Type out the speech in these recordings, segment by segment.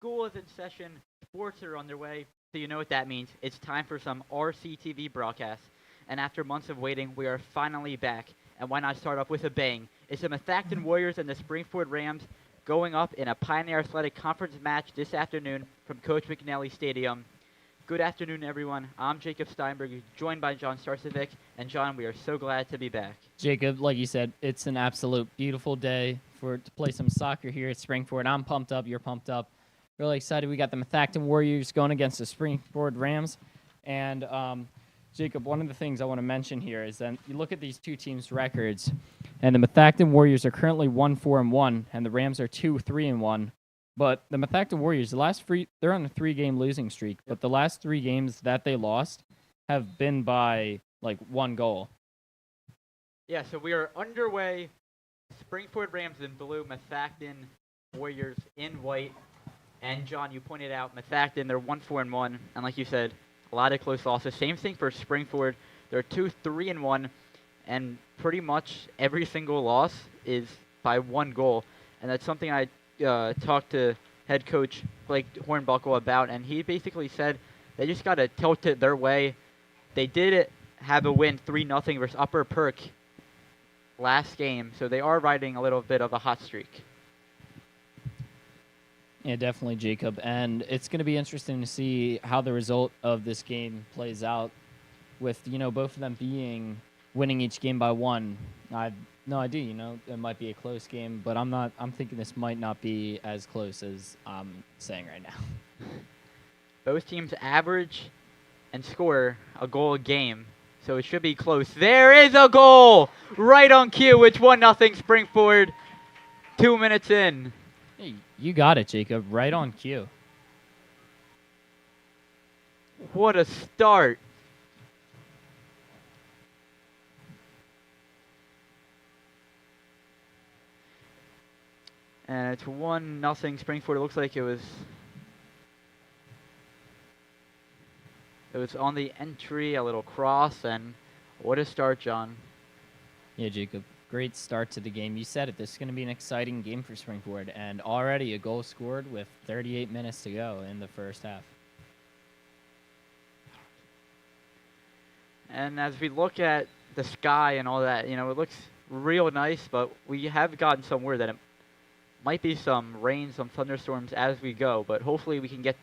School is in session, sports are underway, so you know what that means. It's time for some RCTV broadcasts. And after months of waiting, we are finally back. And why not start off with a bang? It's the Methacton Warriors and the Springford Rams going up in a Pioneer Athletic Conference match this afternoon from Coach McNally Stadium. Good afternoon, everyone. I'm Jacob Steinberg, joined by John Starcevic. And John, we are so glad to be back. Jacob, like you said, it's an absolute beautiful day to play some soccer here at Springford. I'm pumped up. You're pumped up. Really excited. We got the Methacton Warriors going against the Springford Rams. And, Jacob, one of the things I want to mention here is that you look at these two teams' records, and the Methacton Warriors are currently 1-4-1, and the Rams are 2-3-1. But the Methacton Warriors, they're on a 3-game losing streak, but the last 3 games that they lost have been by, 1 goal. Yeah, so we are underway. Springford Rams in blue, Methacton Warriors in white. And John, you pointed out Methacton, they're 1-4-1, and like you said, a lot of close losses. Same thing for Springford. They're 2-3-1, and pretty much every single loss is by 1 goal. And that's something I talked to head coach Blake Hornbuckle about, and he basically said they just got to tilt it their way. They did have a win 3-0 versus Upper Perk last game, so they are riding a little bit of a hot streak. Yeah, definitely, Jacob. And it's going to be interesting to see how the result of this game plays out with, both of them winning each game by 1. I have no idea, it might be a close game, but I'm thinking this might not be as close as I'm saying right now. Both teams average and score a goal a game, so it should be close. There is a goal right on cue. It's 1-0 Springford, 2 minutes in. Hey, you got it, Jacob. Right on cue. What a start. And it's 1-0 Springford. It looks like it was on the entry, a little cross, and what a start, John. Yeah, Jacob. Great start to the game. You said it. This is going to be an exciting game for Springford, and already a goal scored with 38 minutes to go in the first half. And as we look at the sky and all that, it looks real nice, but we have gotten some word that it might be some rain, some thunderstorms as we go, but hopefully we can get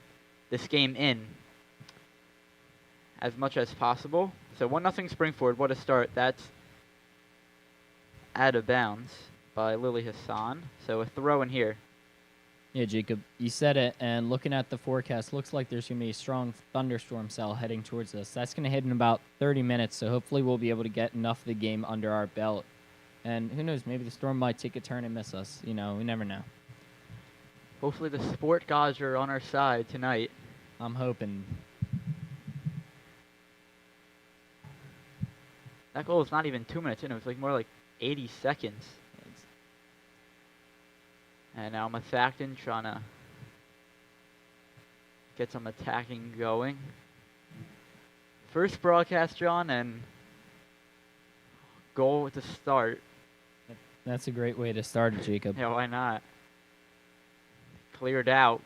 this game in as much as possible. So 1-0 Springford, what a start. That's out of bounds by Lily Hassan. So a throw in here. Yeah, Jacob, you said it, and looking at the forecast, looks like there's going to be a strong thunderstorm cell heading towards us. That's going to hit in about 30 minutes, so hopefully we'll be able to get enough of the game under our belt. And who knows, maybe the storm might take a turn and miss us. We never know. Hopefully the sport gods are on our side tonight. I'm hoping. That goal is not even 2 minutes in. It was more like 80 seconds. And now Methacton trying to get some attacking going. First broadcast, John, and goal to start. That's a great way to start it, Jacob. Yeah, why not? Cleared out.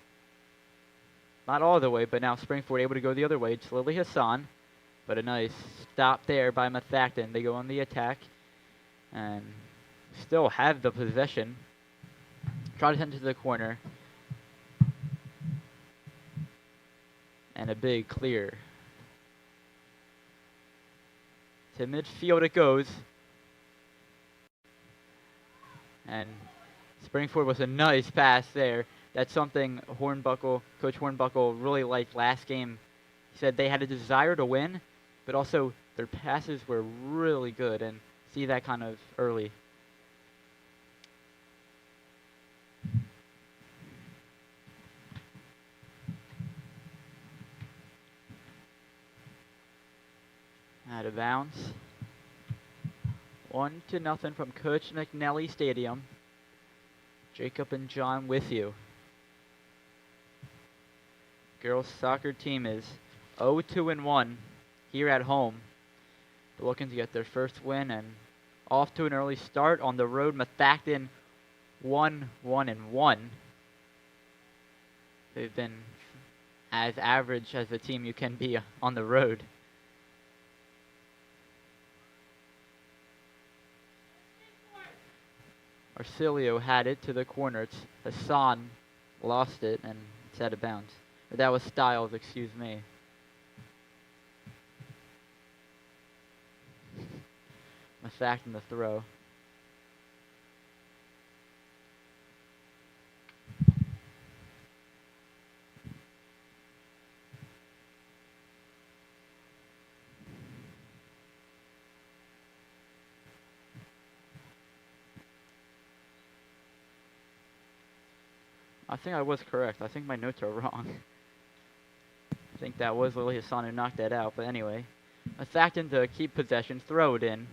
Not all the way, but now Springford able to go the other way. It's Lily Hassan, but a nice stop there by Methacton. They go on the attack and still have the possession. Try to send it to the corner. And a big clear. To midfield it goes. And Springford was a nice pass there. That's something Coach Hornbuckle really liked last game. He said they had a desire to win, but also their passes were really good, and see that kind of early. Out of bounds. 1-0 from Coach McNally Stadium. Jacob and John with you. Girls soccer team is 0-2-1 here at home. They're looking to get their first win and off to an early start on the road. Methacton 1-1-1. They've been as average as a team you can be on the road. Arcilio had it to the corner. Hassan lost it and it's out of bounds. Or that was Styles, excuse me. Methacton the throw. I think I was correct. I think my notes are wrong. I think that was Lily Hassan who knocked that out. But anyway, Methacton to keep possession, throw it in.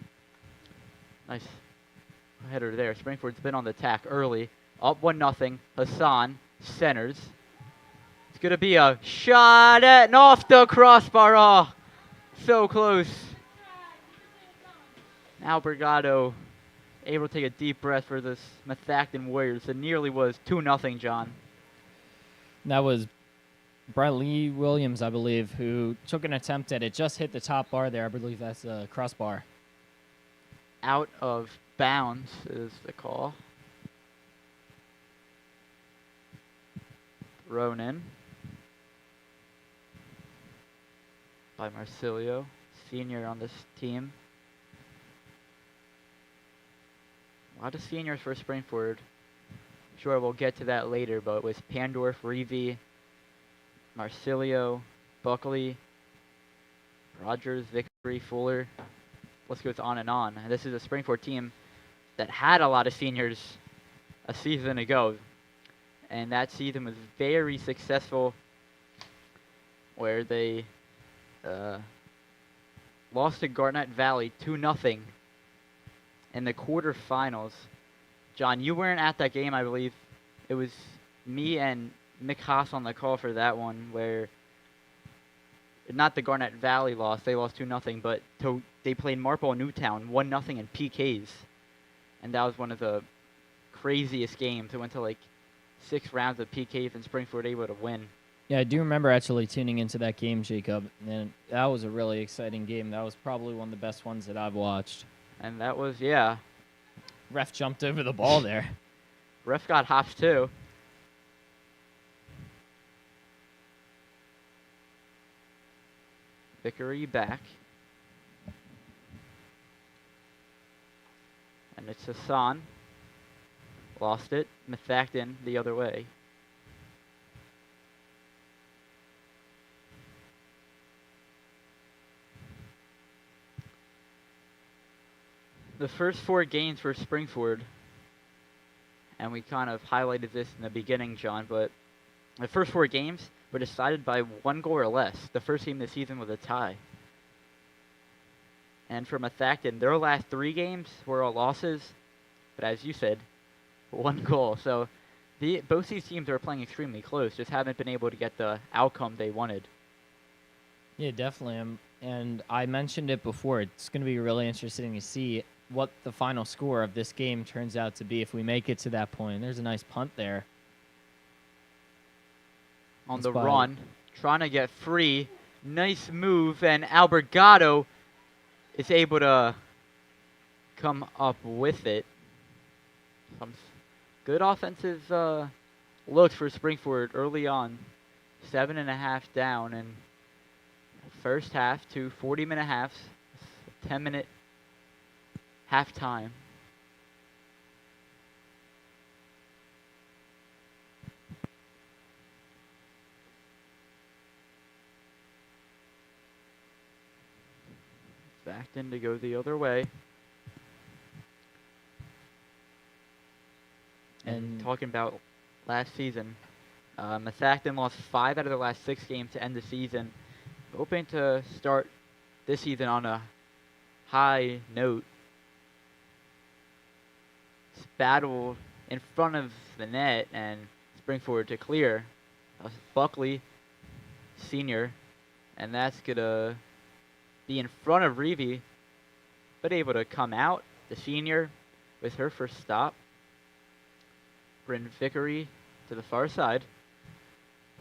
Nice header there. Springford's been on the attack early. Up 1-0. Hassan centers. It's going to be a shot at and off the crossbar. Oh, so close. Now Brigado able to take a deep breath for this Methacton Warriors. It nearly was 2-0, John. That was Bradley Williams, I believe, who took an attempt at it. Just hit the top bar there. I believe that's a crossbar. Out of bounds is the call. Thrown in by Marcilio, senior on this team. A lot of seniors for Springford. Sure, we'll get to that later, but it was Pandorf, Reevy, Marcilio, Buckley, Rogers, Vickery, Fuller. List goes on and on. And this is a Springford team that had a lot of seniors a season ago. And that season was very successful, where they lost to Garnett Valley 2-0 in the quarterfinals. John, you weren't at that game, I believe. It was me and Mick Haas on the call for that one, where not the Garnett Valley loss, they lost 2-0, but they played Marple Newtown 1-0 in PKs. And that was one of the craziest games. It went to like 6 rounds of PKs and Springford able to win. Yeah, I do remember actually tuning into that game, Jacob, and that was a really exciting game. That was probably one of the best ones that I've watched. And that was, yeah. Ref jumped over the ball there. Ref got hops too. Vickery back. And it's Hassan. Lost it. Methacton the other way. The first 4 games for Springford, and we kind of highlighted this in the beginning, John, but the first 4 games were decided by 1 goal or less. The first game this season was a tie. And for Methacton, their last 3 games were all losses, but as you said, 1 goal. So both these teams are playing extremely close, just haven't been able to get the outcome they wanted. Yeah, definitely. And I mentioned it before. It's going to be really interesting to see what the final score of this game turns out to be if we make it to that point. There's a nice punt there. On the run, trying to get free. Nice move, and Albergado is able to come up with it. Some good offensive looks for Springford early on. 7.5 down, and first half to 40-minute halves, 10-minute halftime. Backed in to go the other way. And talking about last season, Methacton lost 5 out of their last 6 games to end the season. Hoping to start this season on a high note. It's battle in front of the net and Springford to clear. Buckley, senior, and that's going to be in front of Reevy, but able to come out, the senior, with her first stop. Bryn Vickery to the far side.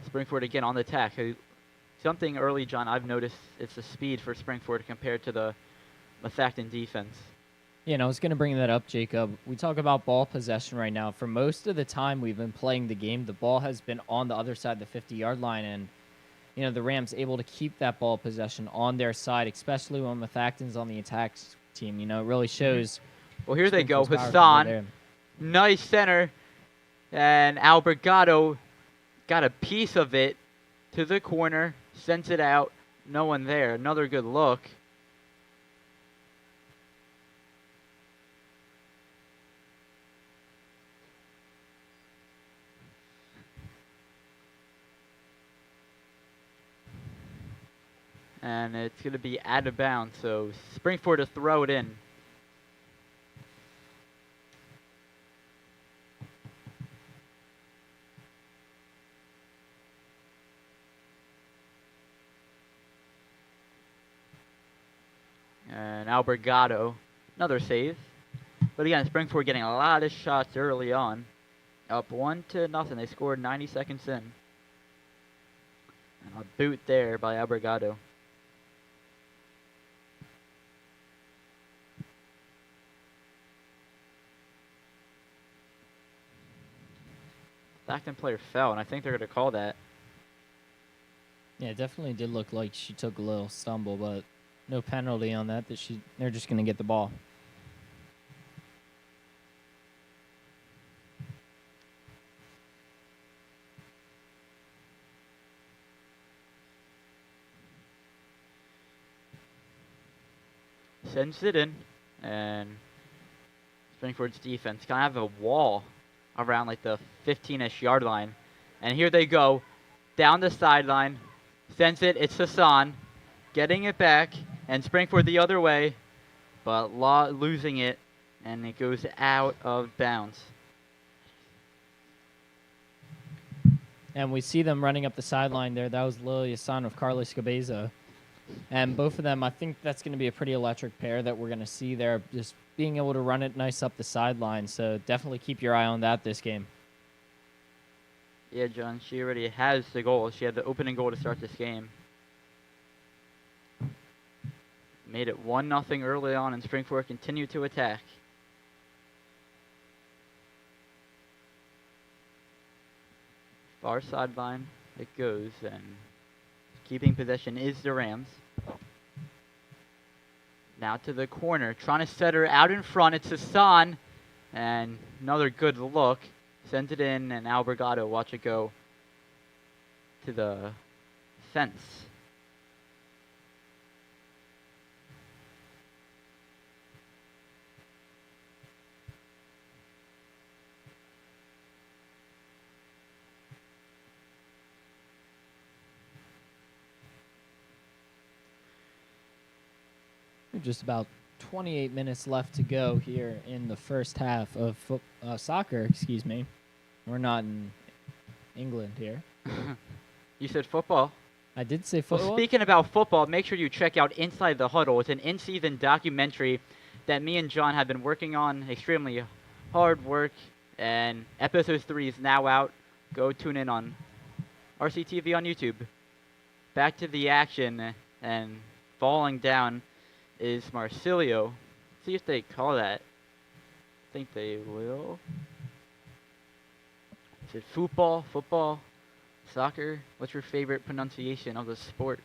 Springford again on the attack. Something early, John, I've noticed it's the speed for Springford compared to the Methacton defense. Yeah, and I was going to bring that up, Jacob. We talk about ball possession right now. For most of the time we've been playing the game, the ball has been on the other side of the 50-yard line, and the Rams able to keep that ball possession on their side, especially when Methacton's on the attack team. It really shows. Well, here they go. Springford's power from Hassan, nice center, and Albergado got a piece of it to the corner, sends it out. No one there. Another good look. And it's going to be out of bounds, so Springford to throw it in. And Albergado, another save. But again, Springford getting a lot of shots early on. Up 1-0. They scored 90 seconds in. And a boot there by Albergado. Methacton player fell, and I think they're going to call that. Yeah, it definitely did look like she took a little stumble, but no penalty on that. They're just going to get the ball. Sends it in, and Springford's defense kind of have a wall around like the 15-ish yard line. And here they go, down the sideline, sends it, it's Hassan, getting it back, and Springford the other way, but losing it, and it goes out of bounds. And we see them running up the sideline there. That was Lily Hassan with Carlos Cabeza. And both of them, I think that's going to be a pretty electric pair that we're going to see there, just being able to run it nice up the sideline. So definitely keep your eye on that this game. Yeah, John, she already has the goal. She had the opening goal to start this game. Made it 1-0 early on, and Springford continued to attack. Far sideline it goes, and keeping possession is the Rams. Now to the corner, trying to set her out in front. It's Hassan, and another good look. Sends it in, and Albergado, watch it go to the fence. Just about 28 minutes left to go here in the first half of soccer. Excuse me. We're not in England here. You said football. I did say football. Well, speaking about football, make sure you check out Inside the Huddle. It's an in-season documentary that me and John have been working on. Extremely hard work. And episode 3 is now out. Go tune in on RCTV on YouTube. Back to the action, and falling down is Marsilio. See if they call that. I think they will. Is it football? Football? Soccer? What's your favorite pronunciation of the sport?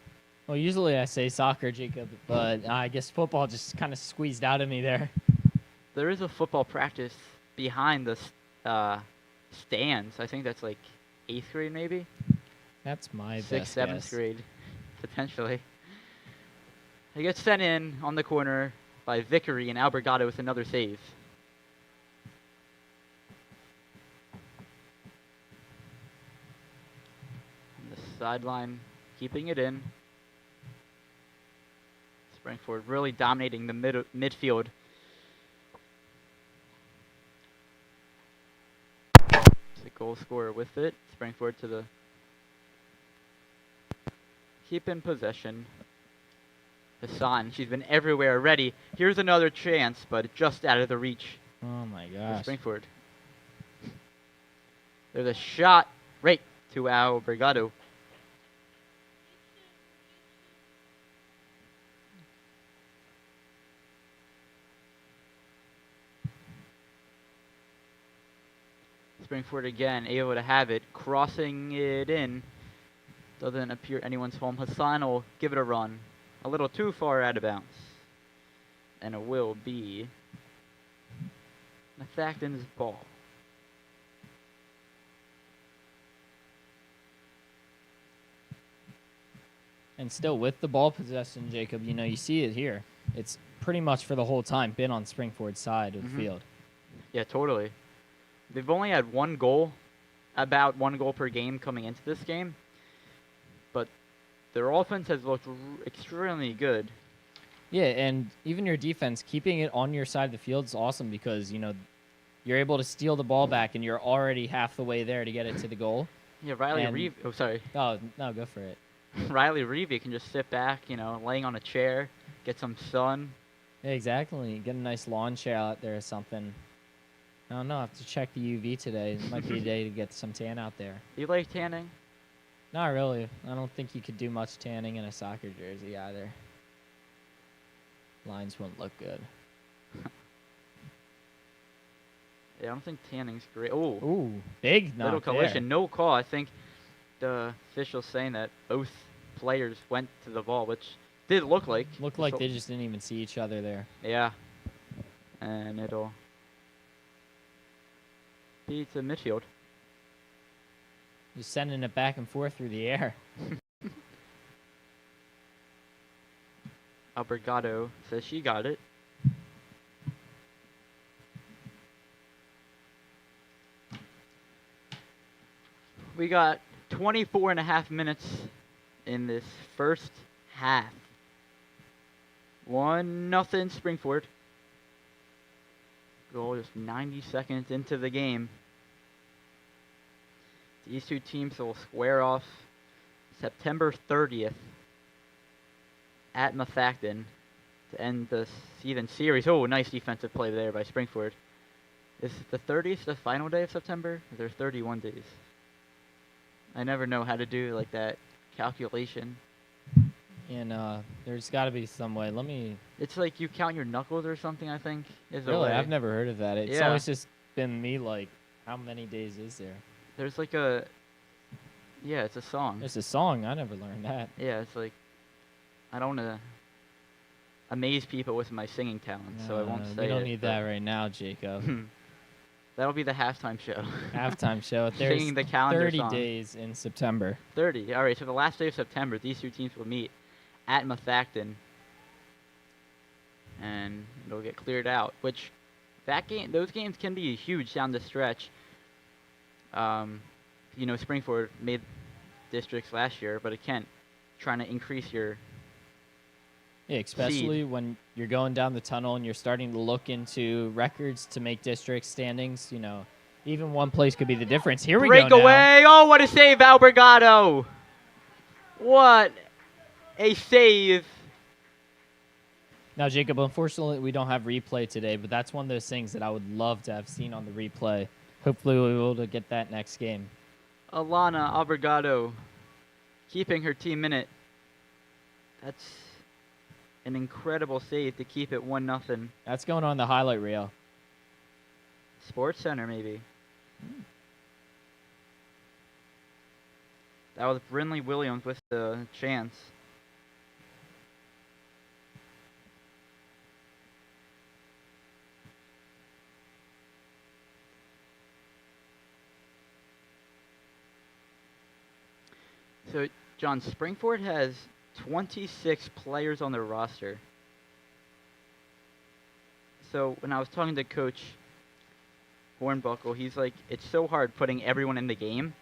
Well, usually I say soccer, Jacob, but I guess football just kind of squeezed out of me there. There is a football practice behind the stands. I think that's like 8th grade maybe? That's my 6th, best 7th guess. grade, potentially. He gets sent in on the corner by Vickery, and Albergado with another save. On the sideline, keeping it in. Springford really dominating the midfield. It's a goal scorer with it. Springford to the keep in possession. Hassan, she's been everywhere already. Here's another chance, but just out of the reach. Oh my For gosh. Springford. There's a shot right to Al Brigado. Springford again, able to have it, crossing it in. Doesn't appear anyone's home. Hassan will give it a run. A little too far out of bounds. And it will be Methacton's ball. And still with the ball possession, Jacob, you see it here. It's pretty much for the whole time been on Springford's side of the field. Yeah, totally. They've only had one goal, about one goal per game coming into this game. But their offense has looked extremely good. Yeah, and even your defense, keeping it on your side of the field is awesome because, you're able to steal the ball back and you're already half the way there to get it to the goal. Yeah, Riley Reeve. Oh, sorry. Oh, no, go for it. Riley Reeve can just sit back, laying on a chair, get some sun. Yeah, exactly. Get a nice lawn chair out there or something. I don't know. I have to check the UV today. It might be a day to get some tan out there. You like tanning? Not really. I don't think you could do much tanning in a soccer jersey either. Lines wouldn't look good. Yeah, I don't think tanning's great. Oh, Ooh, big knock little collision. there. No call. I think the official's saying that both players went to the ball, which did look like. Looked like they just didn't even see each other there. Yeah. And it'll be to midfield. Just sending it back and forth through the air. Albergado says she got it. We got 24 and a half minutes in this first half. 1-0 Springford. Goal just 90 seconds into the game. These two teams will square off September 30th at Methacton to end the season series. Oh, nice defensive play there by Springford. Is the 30th the final day of September? Or are there 31 days? I never know how to do like that calculation. And there's got to be some way. Let me. It's like you count your knuckles or something, I think, is a Really, way. I've never heard of that. It's Yeah. always just been me like, how many days is there? There's like a... Yeah, it's a song. There's a song. I never learned that. Yeah, it's like... I don't want to amaze people with my singing talent, so I won't say We don't it, need but- that right now, Jacob. That'll be the halftime show. Halftime show. There's Singing the calendar 30 song. days in September. 30. All right, so the last day of September, these two teams will meet at Methacton, and it'll get cleared out. Which those games can be huge down the stretch. Springford made districts last year, but it can't. Trying to increase your Yeah, especially seed. when you're going down the tunnel and you're starting to look into records to make district standings. Even one place could be the difference. Here we go now. breakaway. Oh, what a save, Albergado! What a save! Now, Jacob, unfortunately, we don't have replay today, but that's one of those things that I would love to have seen on the replay. Hopefully, we'll be able to get that next game. Alana Albergado keeping her team in it. That's an incredible save to keep it 1-0. That's going on the highlight reel. Sports Center, maybe. That was Brinley Williams with the chance. So, John, Springford has 26 players on their roster. So, when I was talking to Coach Hornbuckle, he's like, it's so hard putting everyone in the game.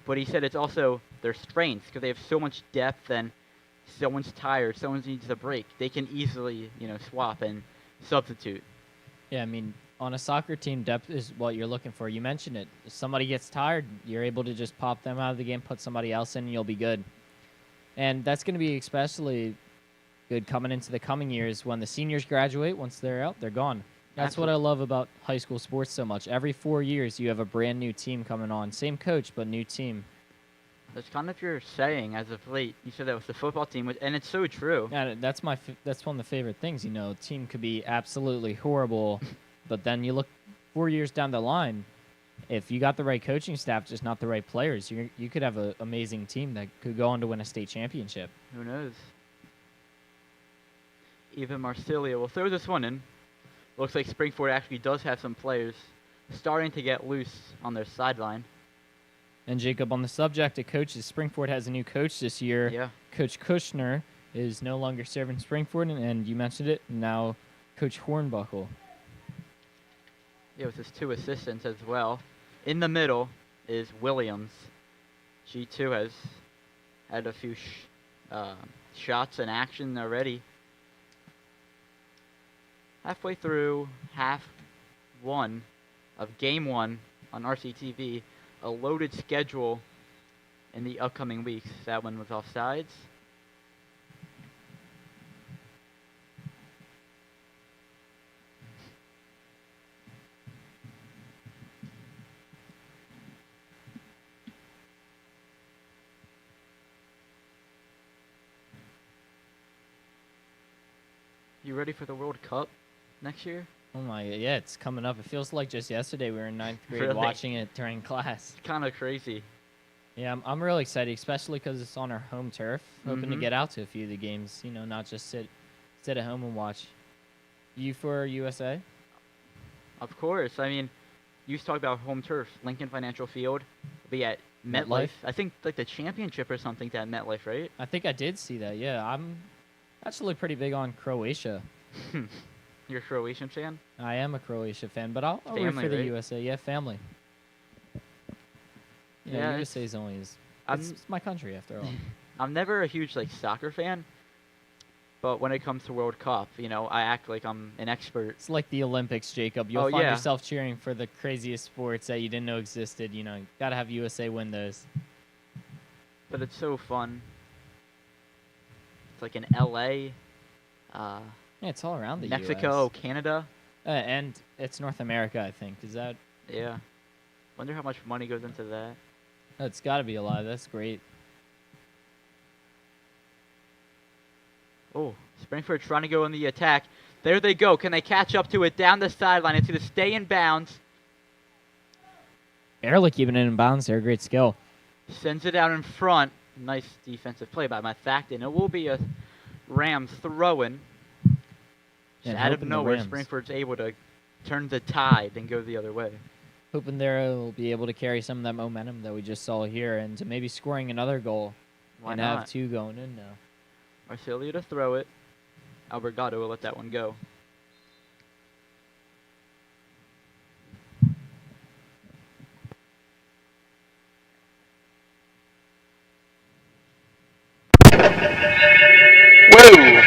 But he said it's also their strengths because they have so much depth, and someone's tired, someone needs a break. They can easily, swap and substitute. Yeah, I mean, on a soccer team, depth is what you're looking for. You mentioned it. If somebody gets tired, you're able to just pop them out of the game, put somebody else in, and you'll be good. And that's going to be especially good coming into the coming years when the seniors graduate. Once they're out, they're gone. That's what I love about high school sports so much. Every 4 years, you have a brand new team coming on. Same coach, but new team. That's kind of your saying as of late. You said that was the football team, and it's so true. Yeah, that's that's one of the favorite things. A team could be absolutely horrible, but then you look 4 years down the line. If you got the right coaching staff, just not the right players, you could have an amazing team that could go on to win a state championship. Who knows? Even Marsilia will throw this one in. Looks like Springford actually does have some players starting to get loose on their sideline. And Jacob, on the subject of coaches, Springford has a new coach this year. Yeah. Coach Kushner is no longer serving Springford, and you mentioned it, now Coach Hornbuckle. Yeah, with his 2 assistants as well. In the middle is Williams. She too has had a few shots in action already. Halfway through half 1 of game 1 on RCTV. A loaded schedule in the upcoming weeks. That one was offsides. You ready for the World Cup next year? Oh my, yeah, it's coming up. It feels like just yesterday we were in 9th grade Really? watching it during class. It's kind of crazy. Yeah, I'm really excited, especially because it's on our home turf. Hoping to Mhm. get out to a few of the games, not just sit at home and watch. You for USA? Of course. I mean, you talk about home turf. Lincoln Financial Field will be at MetLife? MetLife. I think like the championship or something at MetLife, right? I think I did see that, yeah. I'm actually pretty big on Croatia. You're a Croatian fan? I am a Croatia fan, but I'll root Family, for the right? USA. Yeah, family. Yeah, Yeah, it's- USA's only is. I'm- It's my country after all. I'm never a huge like soccer fan, but when it comes to World Cup, I act like I'm an expert. It's like the Olympics, Jacob. You'll Oh, find yeah. yourself cheering for the craziest sports that you didn't know existed. Gotta have USA win those. But it's so fun. It's like in LA, Yeah, it's all around the Mexico, US. Canada. And it's North America, I think. Is that? Yeah. Wonder how much money goes into that. It's got to be a lot. That's great. Oh, Springford trying to go on the attack. There they go. Can they catch up to it down the sideline? It's going to stay in bounds. Barely keeping it in bounds there. Great skill. Sends it out in front. Nice defensive play by Methacton. It will be a Rams throw-in. Just And out of hoping the nowhere, Rams- Springford's able to turn the tide and go the other way. Hoping they'll be able to carry some of that momentum that we just saw here and to maybe scoring another goal Why and not? have 2 going in now. Marsilia to throw it. Albergato will let that one go. Whoa!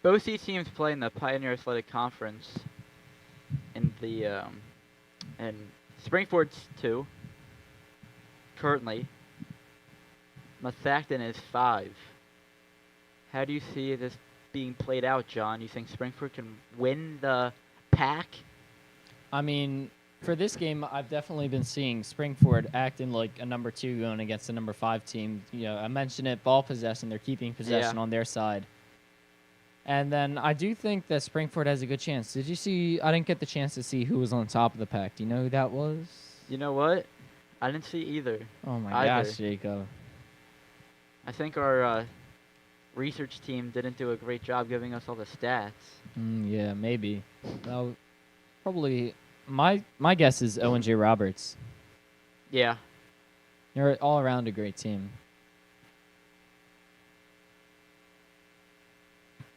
Both these teams play in the Pioneer Athletic Conference. In the and Springford's 2 currently. Methacton is 5. How do you see this being played out, John? You think Springford can win the pack? I mean, for this game, I've definitely been seeing Springford acting like a number 2 going against a number 5 team. I mentioned it, ball possession. They're keeping possession on their side. And then I do think that Springford has a good chance. Did you see? I didn't get the chance to see who was on top of the pack. Do you know who that was? You know what? I didn't see either. Oh my Either. gosh, Jacob. I think our research team didn't do a great job giving us all the stats. Yeah, maybe. Probably. My guess is Owen J. Roberts. Yeah. They're all around a great team.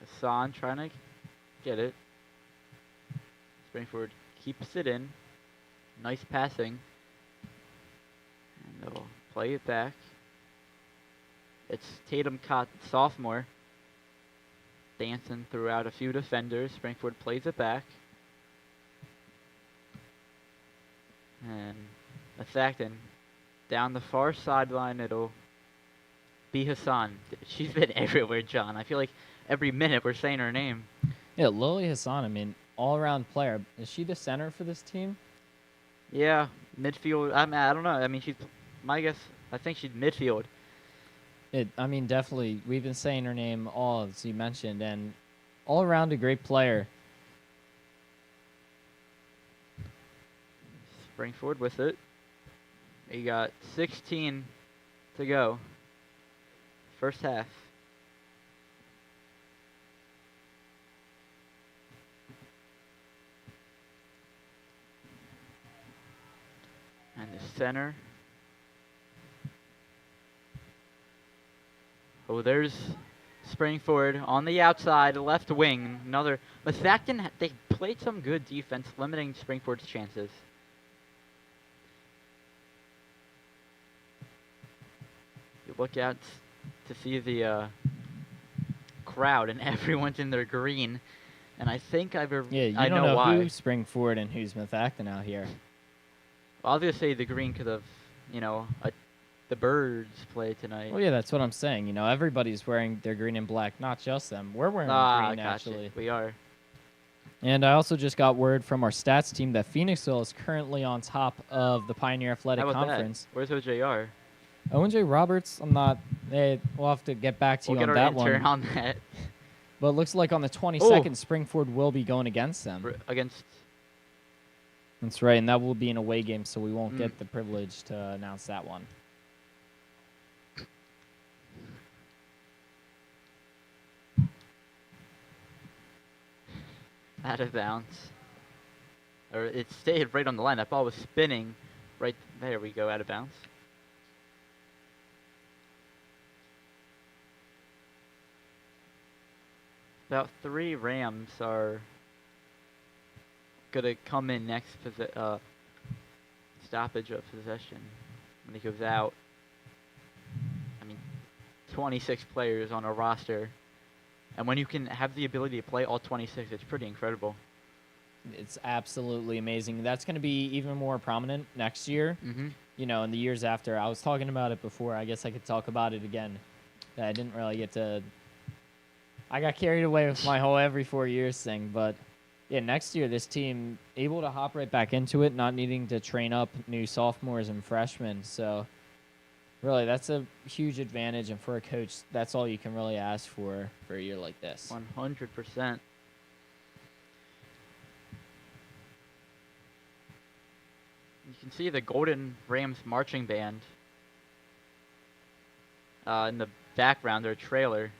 Hassan trying to get it. Springford keeps it in. Nice passing. And they'll play it back. It's Tatum Cott, sophomore. Dancing throughout a few defenders. Springford plays it back. And Methacton down the far sideline. It'll be Hassan. She's been everywhere, John. I feel like every minute we're saying her name. Yeah, Lily Hassan, I mean, all-around player. Is she the center for this team? Yeah, midfield. I don't know. I mean, my guess. I think she's midfield. I mean, definitely. We've been saying her name all as you mentioned, and all around a great player. Springford with it. You got 16 to go. First half. And the center. Oh, there's Springford on the outside, left wing. Another. Methacton, they played some good defense, limiting Springford's chances. You look out to see the crowd, and everyone's in their green. And I think Yeah, you I don't know why. who's Springford and who's Methacton out here. Well, I was gonna say the green could have, the Birds play tonight. Well, yeah, that's what I'm saying. You know, everybody's wearing their green and black, not just them. We're wearing green, gotcha. actually. We are. And I also just got word from our stats team that Phoenixville is currently on top of the Pioneer Athletic How about Conference. that? Where's OJR? Owen Roberts, I'm not. We'll have to get back to you on that one. We'll get our intern on that. But it looks like on the 22nd, Springford will be going against them. Against. That's right, and that will be an away game, so we won't get the privilege to announce that one. Out of bounds. Or it stayed right on the line. That ball was spinning. Right there we go, out of bounds. About 3 Rams are gonna come in next stoppage of possession when he goes out. I mean, 26 players on a roster, and when you can have the ability to play all 26, it's pretty incredible. It's absolutely amazing. That's going to be even more prominent next year. Mm-hmm. You know, in the years after. I was talking about it before. I guess I could talk about it again. I didn't really get to. I got carried away with my whole every 4 years thing, but yeah, next year this team able to hop right back into it, not needing to train up new sophomores and freshmen. So really, that's a huge advantage, and for a coach, that's all you can really ask for a year like this. 100%. You can see the Golden Rams marching band in the background, their trailer.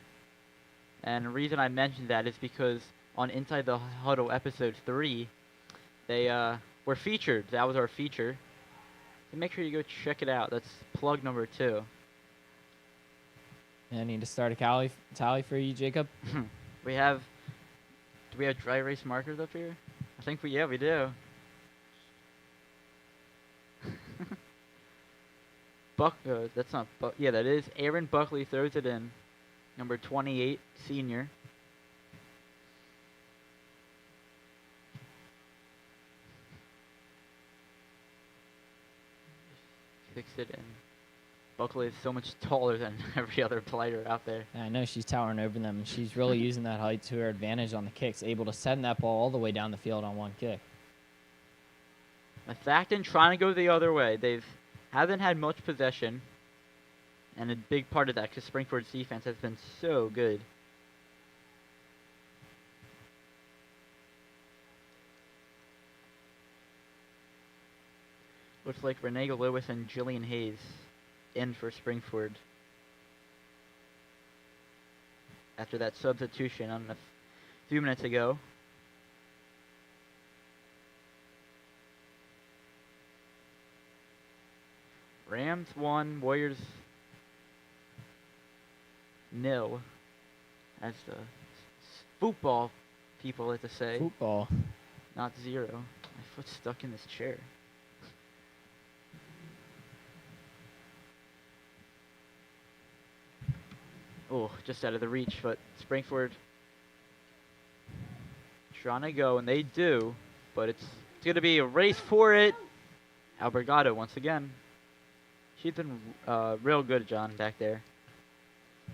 And the reason I mentioned that is because on Inside the Huddle episode 3, they were featured. That was our feature. So make sure you go check it out. That's plug number 2. I need to start a tally for you, Jacob. Do we have dry erase markers up here? I think we do. That's not Buck. Yeah, that is. Aaron Buckley throws it in. Number 28, senior. Kicks it in. Buckley is so much taller than every other player out there. I know she's towering over them, and she's really using that height to her advantage on the kicks, able to send that ball all the way down the field on one kick. Methacton trying to go the other way. They haven't had much possession, and a big part of that because Springford's defense has been so good. Looks like Renee Lewis and Jillian Hayes in for Springford after that substitution on a few minutes ago. Rams 1, Warriors 0, as the football people like to say. Football. Not 0. My foot's stuck in this chair. Oh, just out of the reach, but Springford trying to go, and they do, but it's going to be a race for it. Albergato once again. She's been real good, John, back there.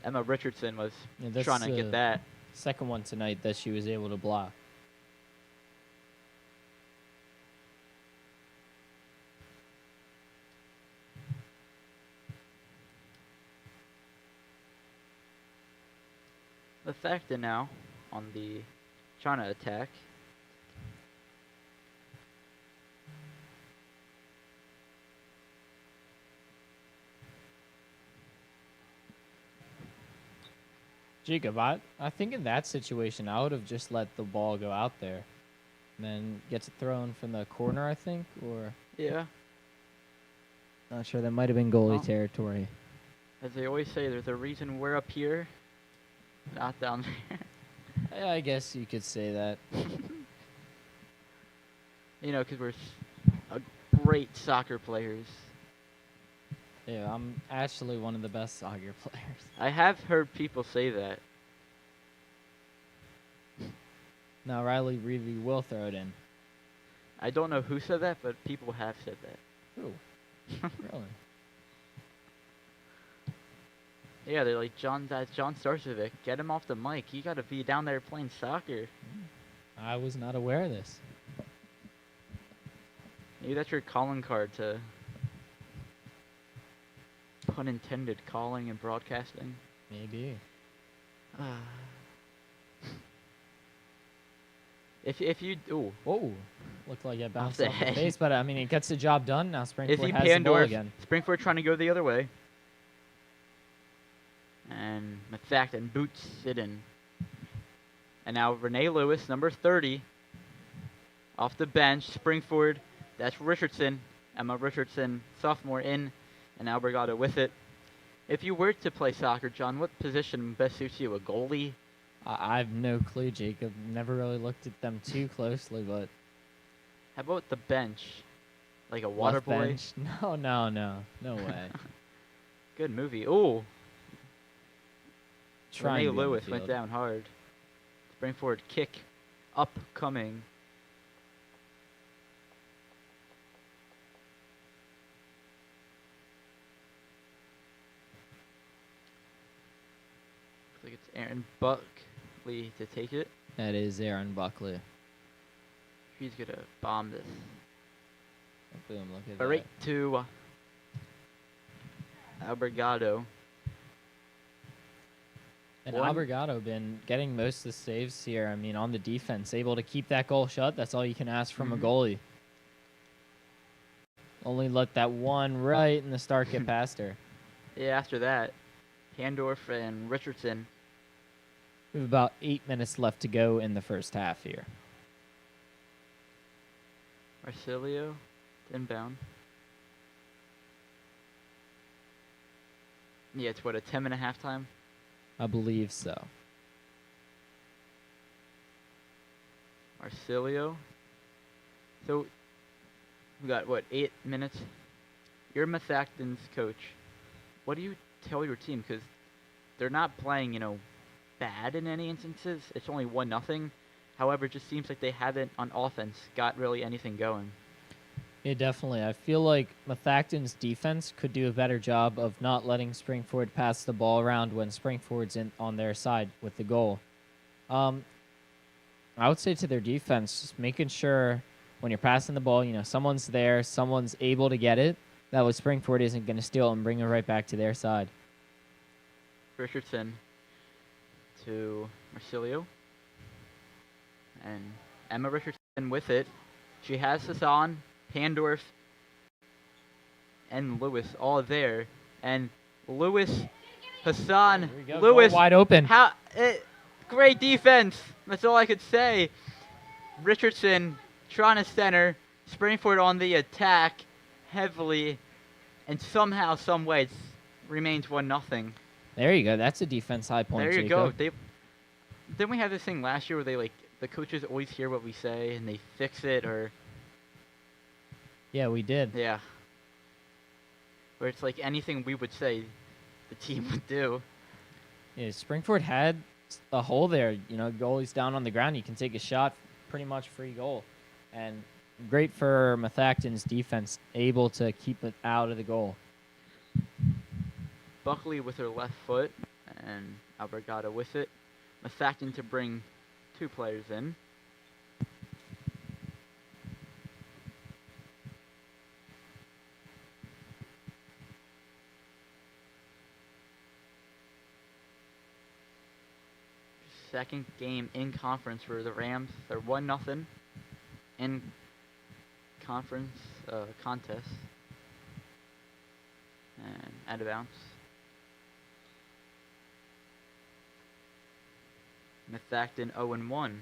Emma Richardson was trying to get that. second one tonight that she was able to block. Methacton now on the trying to attack. Jacob, I think in that situation, I would have just let the ball go out there. And then gets it thrown from the corner, I think, or... Yeah. Not sure. That might have been goalie Oh. territory. As they always say, there's a reason we're up here, not down there. Yeah, I guess you could say that. You know, because we're great soccer players. Yeah, I'm actually one of the best soccer players. I have heard people say that. Now, Riley really will throw it in. I don't know who said that, but people have said that. Ooh. Really? Yeah, they're like, that's John Starcevic. Get him off the mic. You got to be down there playing soccer. I was not aware of this. Maybe that's your calling card to, pun intended, calling and broadcasting. Maybe. If you Whoa. Looked like it bounced the off the head. face, but I mean, it gets the job done. Now Springford Izzy has the ball Pandorf, again. Springford trying to go the other way. And Methacton boots it in. And now Renee Lewis, number 30, off the bench. Springford, that's Richardson. Emma Richardson, sophomore, in. And Albergato with it. If you were to play soccer, John, what position best suits you? A goalie? I have no clue, Jacob. Never really looked at them too closely, but... How about the bench? Like a water left boy? bench? No way. Good movie. Ooh. Trying Renee to be on the Lewis went field. down hard. Springford kick upcoming. Looks like it's Aaron Buckley to take it. That is Aaron Buckley. He's gonna bomb this. Boom, look at But that. right to Albergato. And One- Albergato been getting most of the saves here. I mean, on the defense, able to keep that goal shut. That's all you can ask from a Mhm. goalie. Only let that one right in the start get past her. Yeah, after that, Pandorf and Richardson. We have about 8 minutes left to go in the first half here. Marsilio, inbound. Yeah, it's what, a 10-minute halftime? I believe so. Marsilio. So, we got, what, 8 minutes? You're Methacton's coach. What do you tell your team? Because they're not playing, bad in any instances. It's only 1-0. However, it just seems like they haven't, on offense, got really anything going. Yeah, definitely. I feel like Methacton's defense could do a better job of not letting Springford pass the ball around when Springford's on their side with the goal. I would say to their defense, just making sure when you're passing the ball, someone's there, someone's able to get it. That way Springford isn't going to steal and bring it right back to their side. Richardson to Marsilio. And Emma Richardson with it. She has Hassan, Pandorf, and Lewis all there. And Lewis, Hassan, There we go. Lewis. Goal wide open. Great defense. That's all I could say. Richardson trying to center. Springford on the attack heavily. And somehow, some way, it remains 1-0. There you go. That's a defense high point, There you Jacob. go. Didn't we have this thing last year where the coaches always hear what we say and they fix it, or Yeah, we did. yeah, where it's like anything we would say, the team would do. Yeah, Springford had a hole there. Goalie's down on the ground. You can take a shot, pretty much free goal. And great for Methacton's defense, able to keep it out of the goal. Buckley with her left foot, and Albergato with it. Methacton to bring 2 players in. Second game in conference for the Rams. They're 1-0 in conference contest. And out of bounds. Methacton 0-1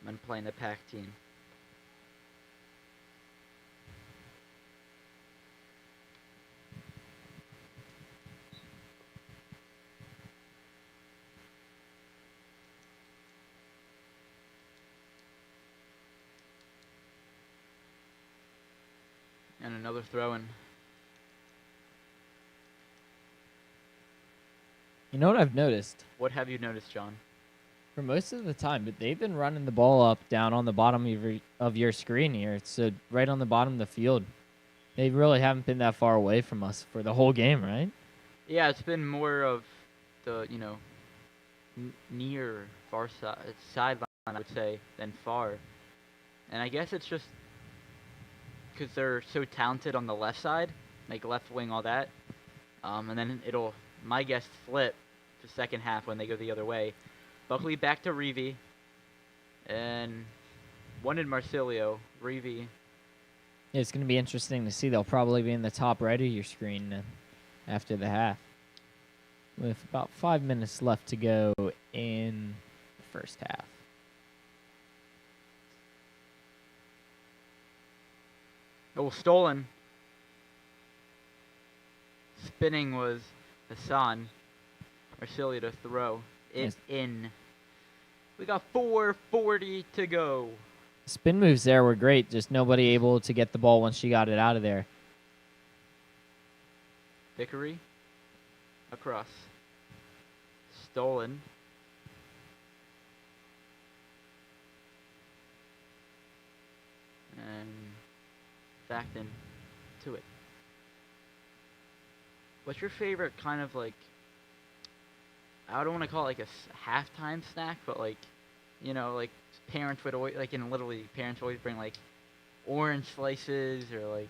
when playing the Pac team. And another throw in. You know what I've noticed? What have you noticed, John? For most of the time, but they've been running the ball up, down on the bottom of your screen here. So right on the bottom of the field. They really haven't been that far away from us for the whole game, right? Yeah, it's been more of the, near far sideline, I would say, than far. And I guess it's just because they're so talented on the left side, like left wing, all that. And then it'll, my guess, flip the second half when they go the other way. Buckley back to Reeve. And one in Marsilio. Reeve. Yeah, it's going to be interesting to see. They'll probably be in the top right of your screen after the half. With about 5 minutes left to go in the first half. Oh, stolen. Spinning was Hassan. Marsilio to throw. It's in. We got 4:40 to go. Spin moves there were great. Just nobody able to get the ball once she got it out of there. Vickery. Across. Stolen. And Methacton to it. What's your favorite kind of like, I don't want to call it like a halftime snack, but like, like parents would always, like in Little League, parents always bring like orange slices or like.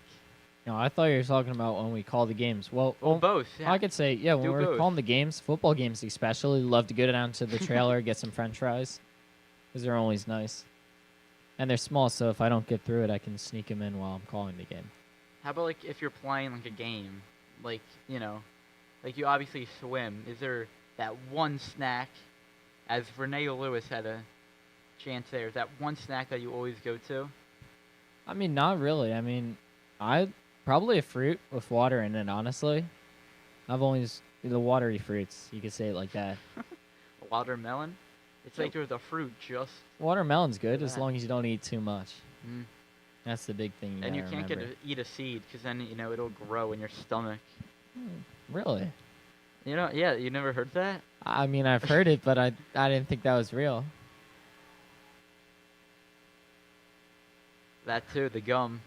No, I thought you were talking about when we call the games. Well, both. Yeah. I could say, yeah, when Do we're both. calling the games, football games especially, love to go down to the trailer, get some french fries, because they're always nice. And they're small, so if I don't get through it, I can sneak them in while I'm calling the game. How about like if you're playing like a game, like, like you obviously swim, is there that one snack, as Renee Lewis had a chance there, is that one snack that you always go to? I mean, not really. I mean, probably a fruit with water in it, honestly. I've always, the watery fruits, you could say it like that. Watermelon? It's like there's a fruit just. Watermelon's good as that. long as you don't eat too much. Mm. That's the big thing. And you can't eat a seed because then, it'll grow in your stomach. Really? Yeah, you never heard that? I mean, I've heard it, but I didn't think that was real. That too, the gum.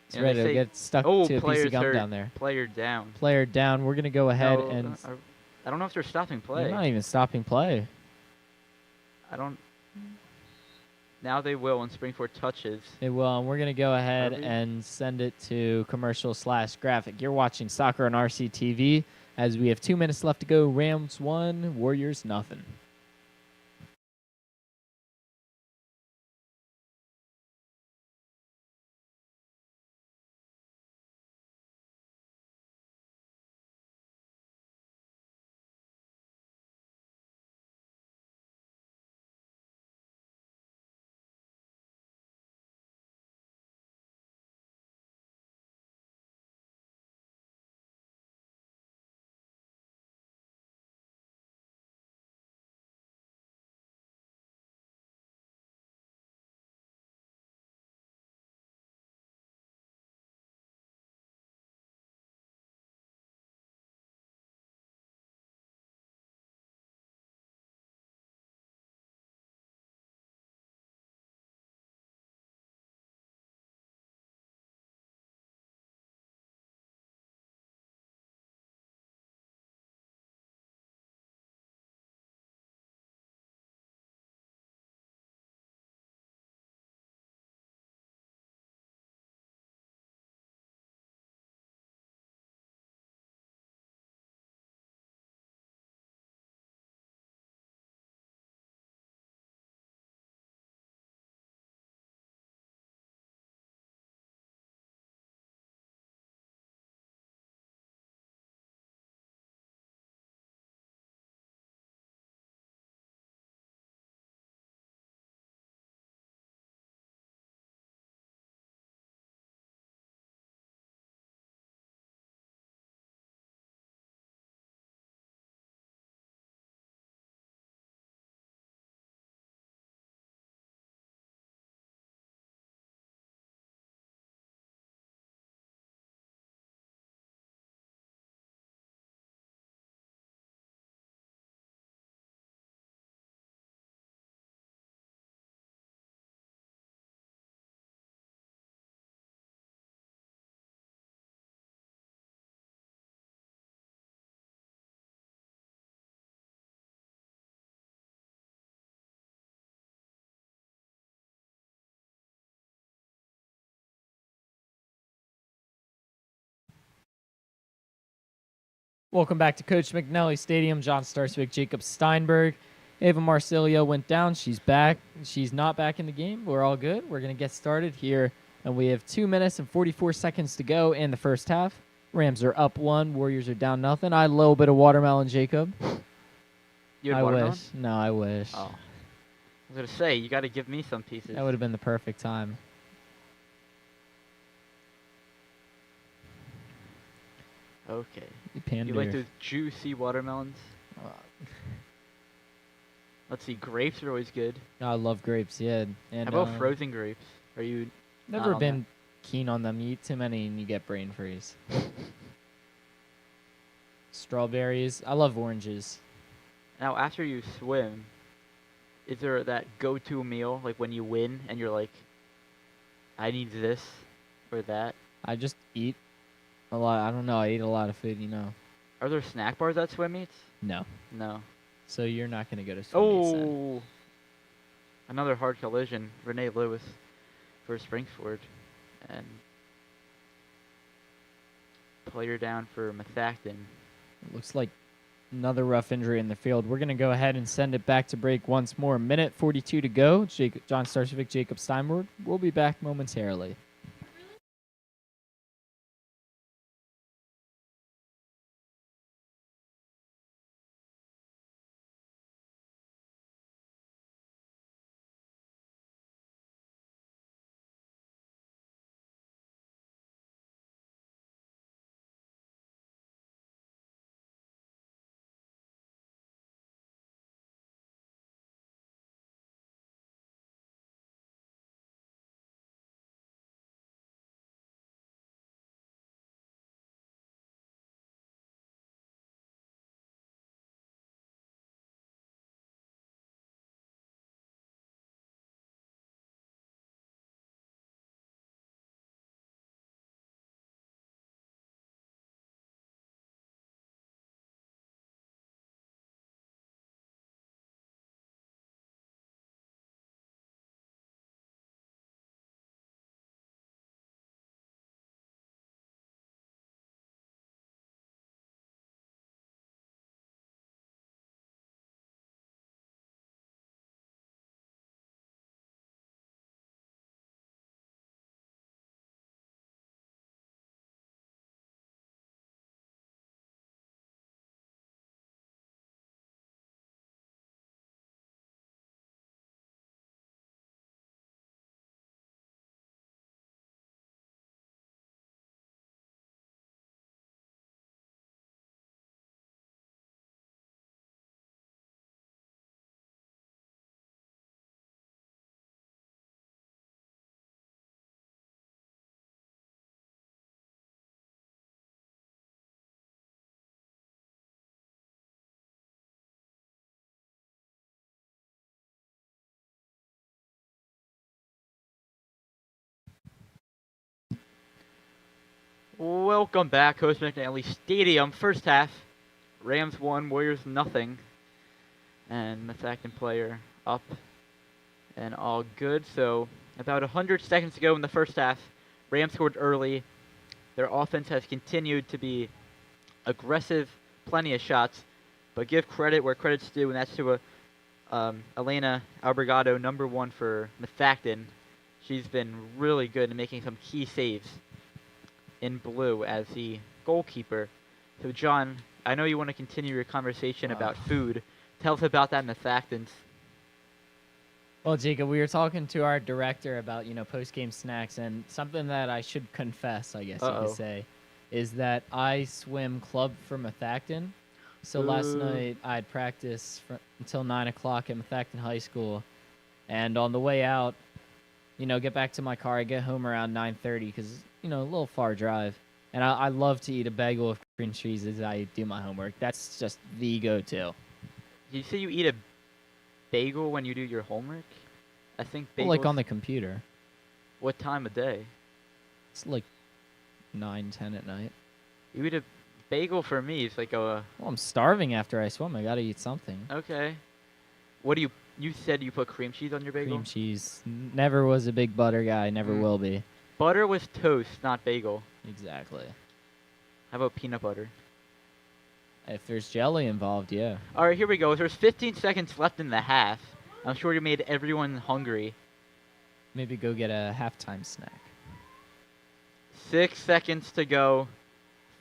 It's ready to get stuck to a piece of gum down there. Player down. Player down. We're going to go ahead and... I don't know if they're stopping play. They're not even stopping play. I don't... Now they will when Springford touches. They will, and we're going to go ahead and send it to commercial/graphic. You're watching Soccer on RCTV as we have 2 minutes left to go. Rams 1, Warriors nothing. Welcome back to Coach McNally Stadium. John Starswick, Jacob Steinberg. Ava Marcilio went down. She's back. She's not back in the game. We're all good. We're going to get started here. And we have 2 minutes and 44 seconds to go in the first half. Rams are up 1. Warriors are down nothing. I had a little bit of watermelon, Jacob. You had I watermelon? wish. No, I wish. Oh. I was going to say, you got to give me some pieces. That would have been the perfect time. Okay. You pander. You like those juicy watermelons? Let's see, grapes are always good. I love grapes, yeah. And, How about frozen grapes? Are you Never not on been keen on them. You eat too many and you get brain freeze. Strawberries. I love oranges. that? Now, after you swim, is there that go-to meal, like when you win and you're like, I need this or that? I just eat a lot. I don't know. I eat a lot of food, you know. Are there snack bars at swim meets? No. No. So you're not going to go to swim meets then. Oh! Another hard collision. Renee Lewis for Springford. And player down for Methacton. Looks like another rough injury in the field. We're going to go ahead and send it back to break once more. Minute 42 to go. John Starswick, Jacob Steinberg. We'll be back momentarily. Welcome back, Coach McNally Stadium. First half, Rams 1, Warriors nothing. And Methacton player up and all good. So about 100 seconds to go in the first half. Rams scored early. Their offense has continued to be aggressive, plenty of shots. But give credit where credit's due, and that's to Elena Albergado, number 1 for Methacton. She's been really good in making some key saves in blue as the goalkeeper. So, John, I know you want to continue your conversation about food. Tell us about that Methacton. Well, Jacob, we were talking to our director about, post-game snacks, and something that I should confess, I guess you could say, is that I swim club for Methacton. So last night I had practice until 9 o'clock at Methacton High School, and on the way out, get back to my car. I get home around 9:30 because, a little far drive. And I love to eat a bagel with cream cheese as I do my homework. That's just the go-to. You say you eat a bagel when you do your homework? I think bagels... Well, like on the computer. What time of day? It's like 9, 10 at night. You eat a bagel for me. It's like a... Well, I'm starving after I swim. I got to eat something. Okay. What do you... You said you put cream cheese on your bagel? Cream cheese. Never was a big butter guy. Never will be. Butter was toast, not bagel. Exactly. How about peanut butter? If there's jelly involved, yeah. All right, here we go. There's 15 seconds left in the half. I'm sure you made everyone hungry. Maybe go get a halftime snack. 6 seconds to go.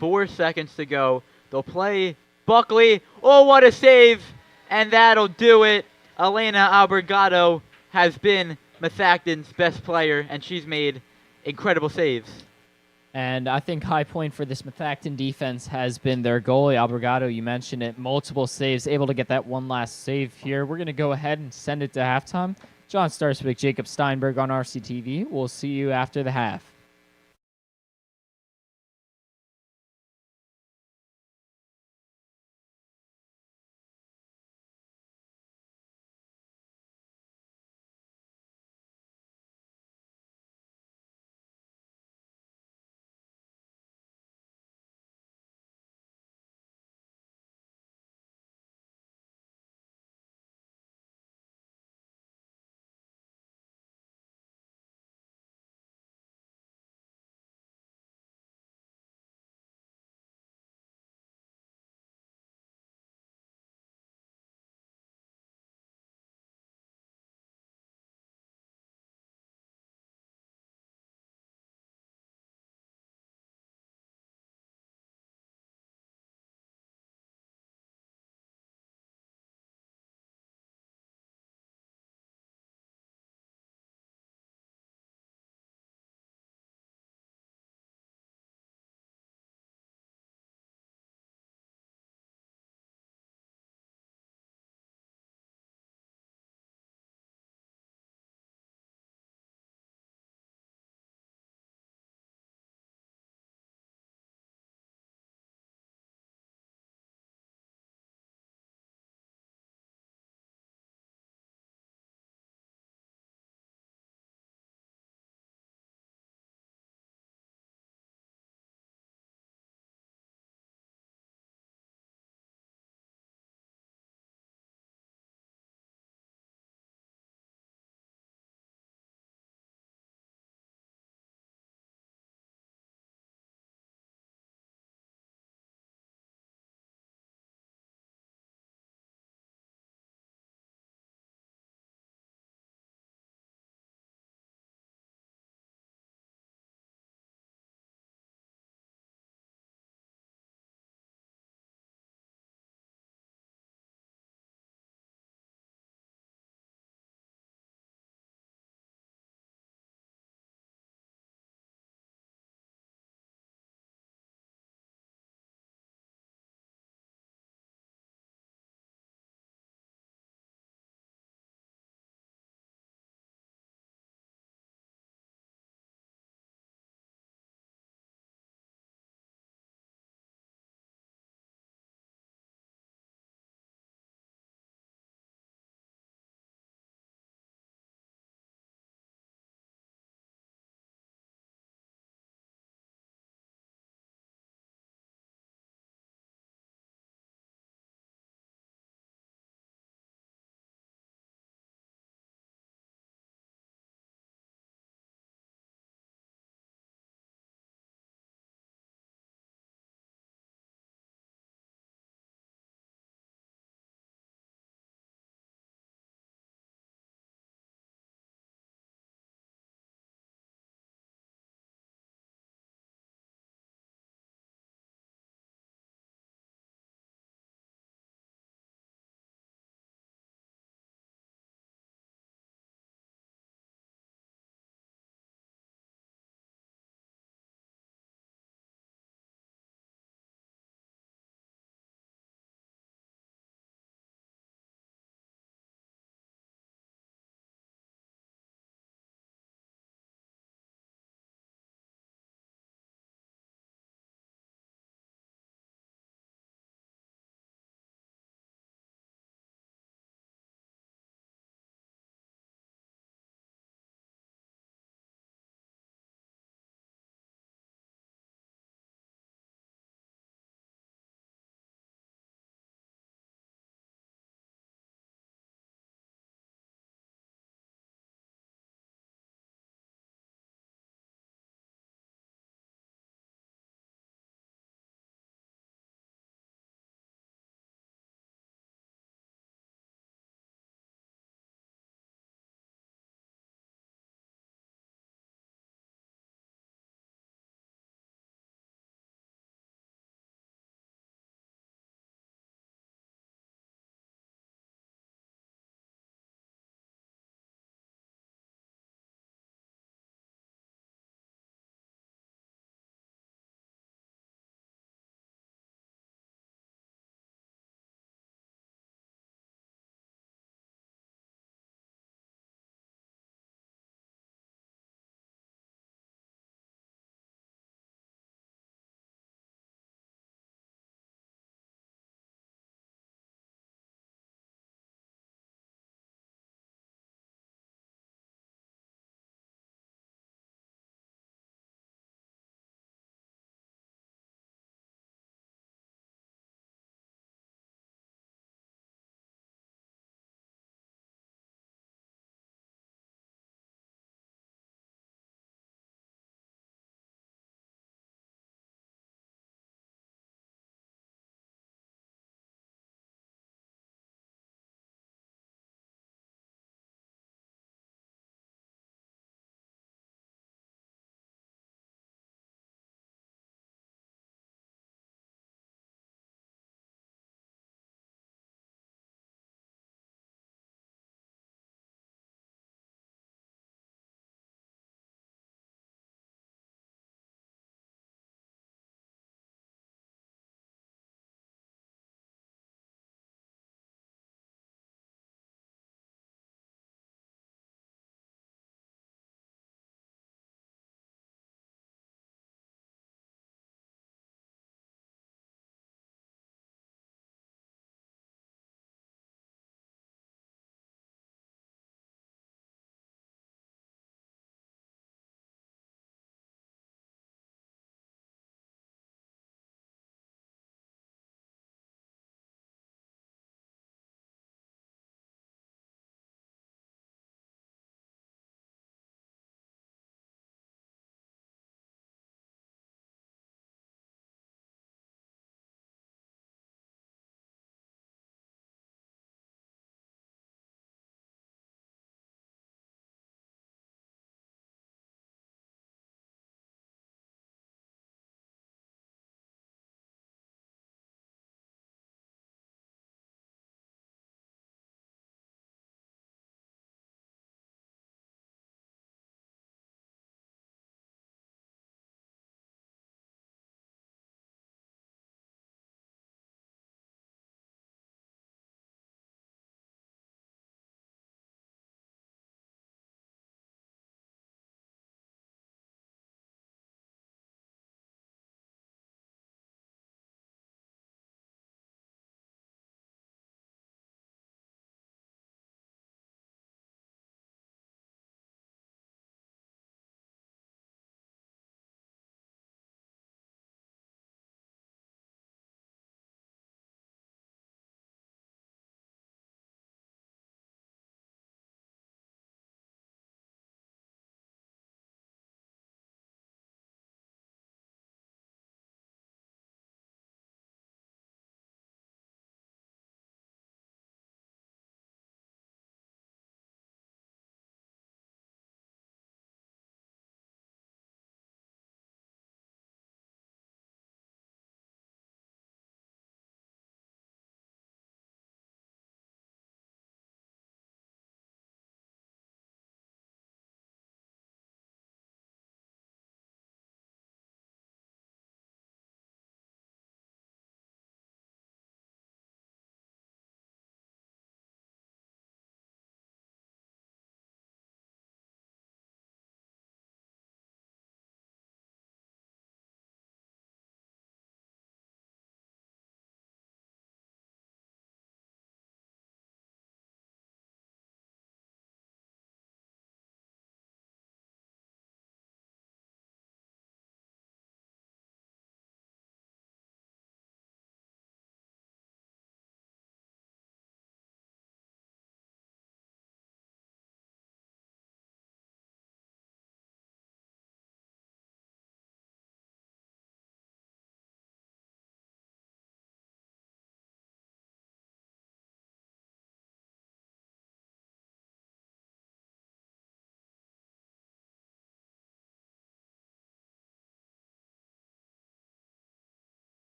4 seconds to go. They'll play Buckley. Oh, what a save! And that'll do it. Elena Albergato has been Methacton's best player, and she's made incredible saves. And I think high point for this Methacton defense has been their goalie, Albergato. You mentioned it. Multiple saves, able to get that one last save here. We're going to go ahead and send it to halftime. John Starswick, Jacob Steinberg on RCTV. We'll see you after the half.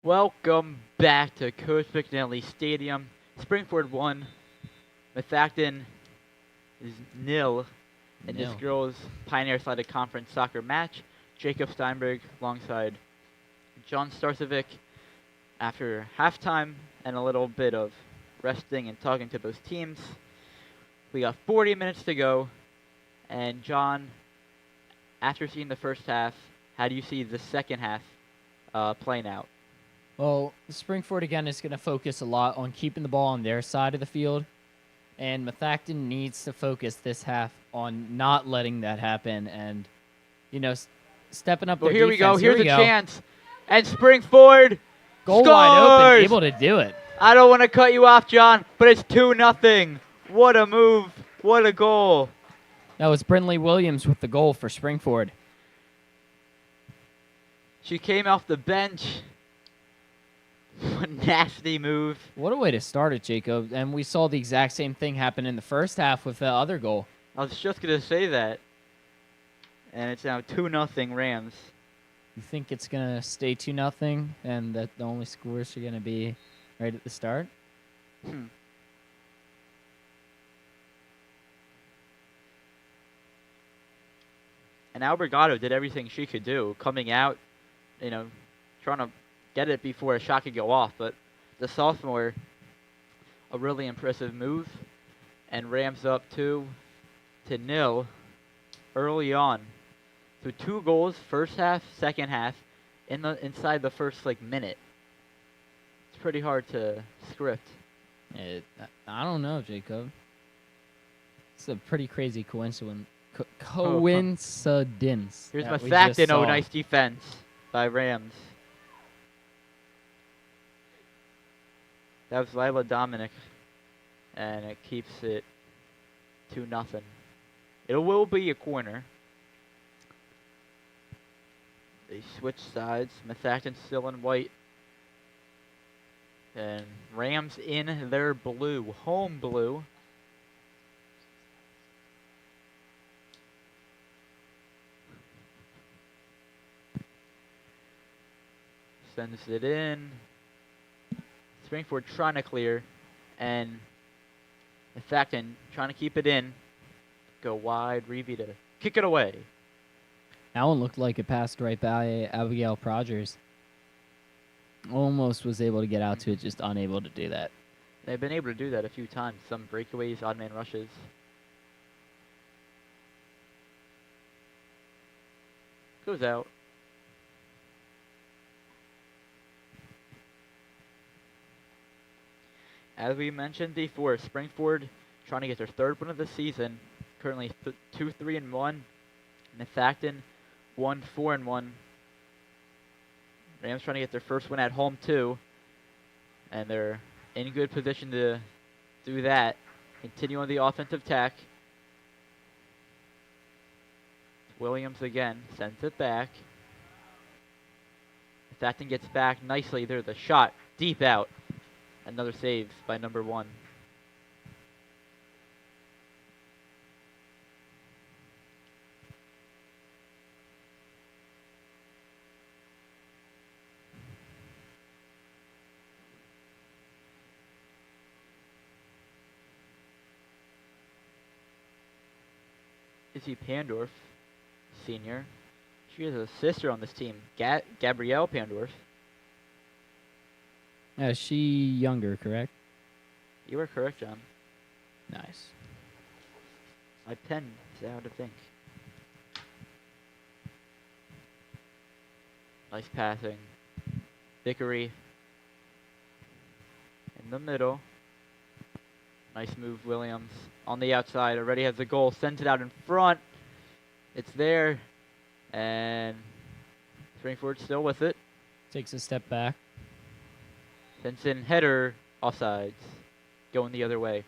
Welcome back to Coach McNally Stadium. Springford 1, Methacton is nil in this Nil. girls Pioneer Athletic Conference soccer match. Jacob Steinberg alongside John Starcevic. After halftime and a little bit of resting and talking to both teams, we got 40 minutes to go. And John, after seeing the first half, how do you see the second half playing out? Well, Springford again is going to focus a lot on keeping the ball on their side of the field, and Methacton needs to focus this half on not letting that happen and, stepping up Well, their here we go. defense. Here's a chance. And Springford Goal scores! wide open, able to do it. I don't want to cut you off, John, but it's 2-0. What a move. What a goal. That was Brinley Williams with the goal for Springford. She came off the bench. What a nasty move. What a way to start it, Jacob. And we saw the exact same thing happen in the first half with the other goal. I was just going to say that. And it's now 2-0 Rams. You think it's going to stay 2-0 and that the only scores are going to be right at the start? And Albergato did everything she could do, coming out, trying to get it before a shot could go off. But the sophomore, a really impressive move, and Rams up 2-0 early on. So 2 goals, first half, second half, inside the first minute. It's pretty hard to script. I don't know, Jacob. It's a pretty crazy coincidence. Coincidence. Here's that we just Methacton. Oh, saw. nice defense by Rams. That was Lila Dominic, and it keeps it 2-0. It will be a corner. They switch sides. Methacton still in white. And Rams in their blue, home blue. Sends it in. Springford trying to clear. And Methacton trying to keep it in. Go wide. Reeve to kick it away. That one looked like it passed right by Abigail Progers. Almost was able to get out to it, just unable to do that. They've been able to do that a few times. Some breakaways, odd man rushes. Goes out. As we mentioned before, Springford trying to get their 3rd win of the season. Currently 2-3-1. Methacton 1-4-1. Rams trying to get their first win at home too. And they're in good position to do that. Continue on the offensive tack. Williams again sends it back. Methacton gets back nicely. There's a shot deep out. Another save by number 1. Izzy Pandorf, senior. She has a sister on this team, Gabrielle Pandorf. Is she younger, correct? You are correct, John. Nice. My pen is out of ink. Nice passing. Vickery in the middle. Nice move, Williams. On the outside, already has the goal. Sends it out in front. It's there. And Springford still with it. Takes a step back. Sends in header, offsides. Going the other way.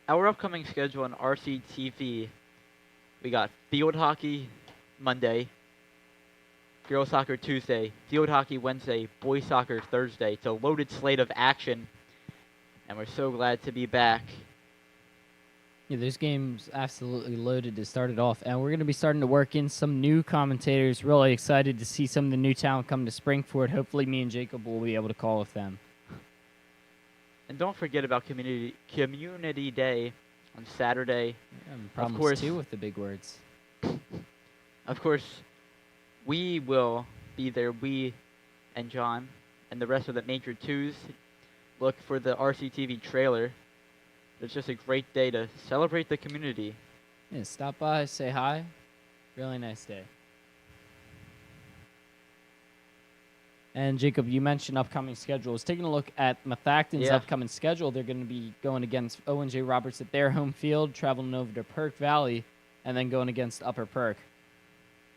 Our upcoming schedule on RCTV, we got field hockey, Monday, girls soccer Tuesday, field hockey Wednesday, boys soccer Thursday. It's a loaded slate of action, and we're so glad to be back. Yeah, those games absolutely loaded to start it off, and we're going to be starting to work in some new commentators. Really excited to see some of the new talent come to Springford. Hopefully me and Jacob will be able to call with them. And don't forget about Community Day on Saturday. Yeah, and problems course. too with the big words. Of course, we will be there, we and John and the rest of the Nature 2s. Look for the RCTV trailer. It's just a great day to celebrate the community. Yeah, stop by, say hi. Really nice day. And Jacob, you mentioned upcoming schedules. Taking a look at Methacton's upcoming schedule, they're going to be going against Owen J. Roberts at their home field, traveling over to Perk Valley, and then going against Upper Perk.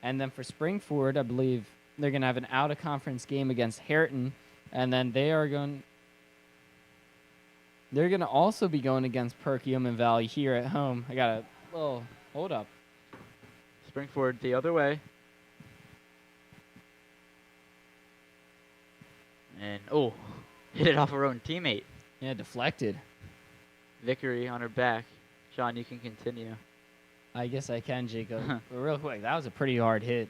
And then for Springford, I believe they're going to have an out-of-conference game against Harriton, and then they're going to also be going against Perk Yeoman Valley here at home. I got a little hold up. Springford the other way. And, hit it off her own teammate. Yeah, deflected. Vickery on her back. John, you can continue. I guess I can, Jacob. But real quick, that was a pretty hard hit.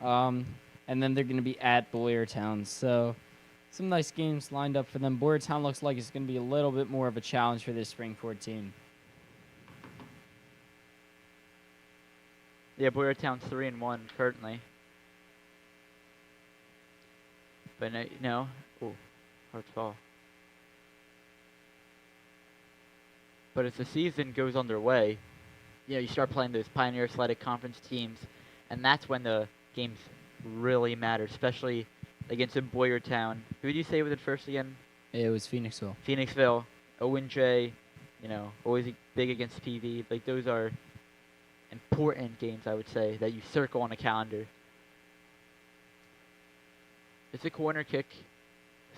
And then they're going to be at Boyertown. So some nice games lined up for them. Boyertown looks like it's going to be a little bit more of a challenge for this Springford team. Yeah, Boyertown's 3-1 currently. But no. Hard fall. But as the season goes underway, you start playing those Pioneer Athletic Conference teams, and that's when the games really matter, especially against a Boyertown. Who did you say was at first again? It was Phoenixville. Phoenixville. Owen J, always big against PV. Like, those are important games, I would say, that you circle on a calendar. It's a corner kick.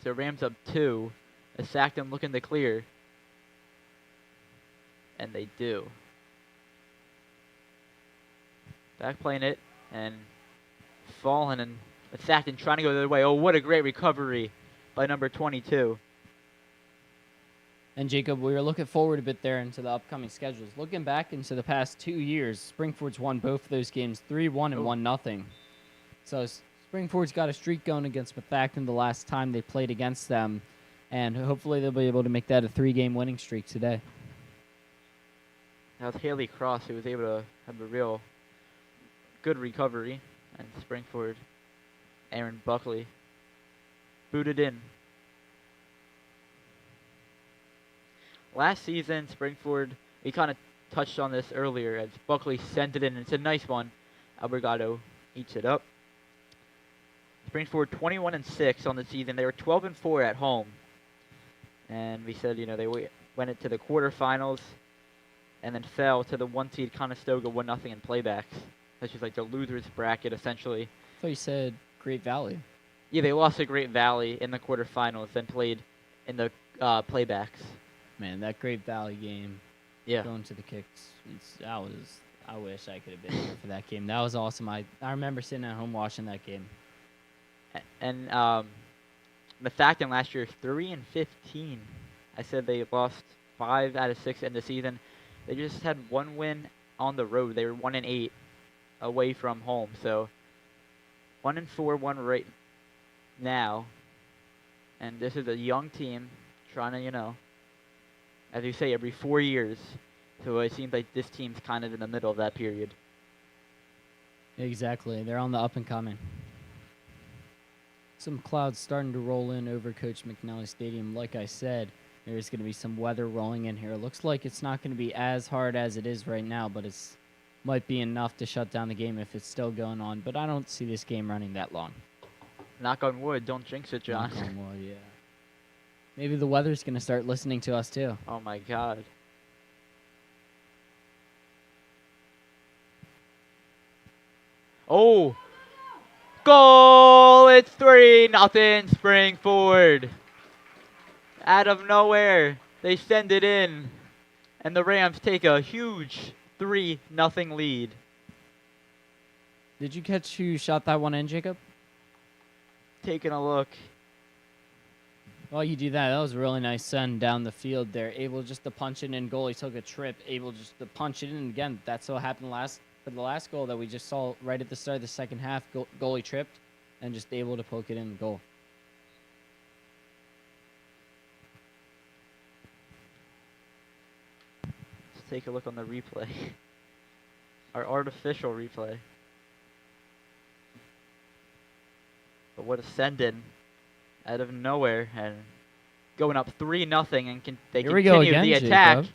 So Rams up 2. Methacton looking to clear. And they do. Back playing it and falling, and Methacton trying to go the other way. Oh, what a great recovery by number 22. And Jacob, we were looking forward a bit there into the upcoming schedules. Looking back into the past 2 years, Springford's won both of those games 3-1 and 1-0. So Springford's got a streak going against Methacton the last time they played against them, and hopefully they'll be able to make that a 3-game winning streak today. That was Haley Cross who was able to have a real good recovery, and Springford, Aaron Buckley, booted in. Last season, Springford, we kind of touched on this earlier as Buckley sent it in. It's a nice one. Albergato eats it up. Springford 21-6 on the season. They were 12-4 at home. And we said, they went into the quarterfinals and then fell to the 1-seed Conestoga 1-0 in playbacks. That's just like the loser's bracket, essentially. I thought you said Great Valley. Yeah, they lost to Great Valley in the quarterfinals, then played in the playbacks. Man, that Great Valley game, going to the kicks, I wish I could have been here for that game. That was awesome. I remember sitting at home watching that game. And Methacton last year, 3-15. I said they lost 5 out of 6 in the season. They just had one win on the road. They were 1-8 away from home. So 1-4 right now. And this is a young team trying to, as you say, every 4 years. So it seems like this team's kind of in the middle of that period. Exactly. They're on the up and coming. Some clouds starting to roll in over Coach McNally Stadium. Like I said, there's going to be some weather rolling in here. It looks like it's not going to be as hard as it is right now, but it's might be enough to shut down the game if it's still going on. But I don't see this game running that long. Knock on wood. Don't jinx it, John. Knock on wood, yeah. Maybe the weather's going to start listening to us, too. Oh, my God. Oh! Goal! It's 3-0 Springford. Out of nowhere, they send it in. And the Rams take a huge 3-0 lead. Did you catch who shot that one in, Jacob? Taking a look. While you do that, that was a really nice send down the field there. Able just to punch it in goal. He took a trip. Able just to punch it in. And again, that's what happened for the last goal that we just saw right at the start of the second half. Goalie tripped and just able to poke it in the goal. Let's take a look on the replay. Our artificial replay. But what a send-in out of nowhere and going up 3-0 and they Here we go continue again, the attack. Jacob.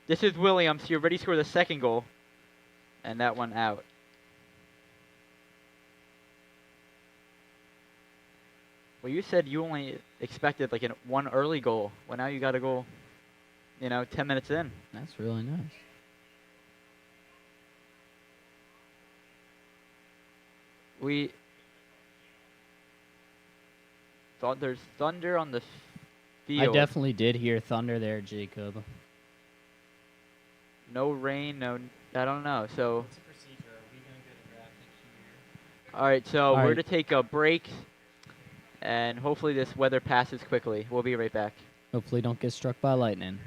This is Williams. He already scored the second goal, and that one out. Well, you said you only expected like one early goal. Well, now you got a goal, 10 minutes in. That's really nice. We thought there's thunder on the field. I definitely did hear thunder there, Jacob. No rain, I don't know. So, What's the procedure? Are we going to go to graphics here? all right, so All we're right. going to take a break, and hopefully this weather passes quickly. We'll be right back. Hopefully don't get struck by lightning.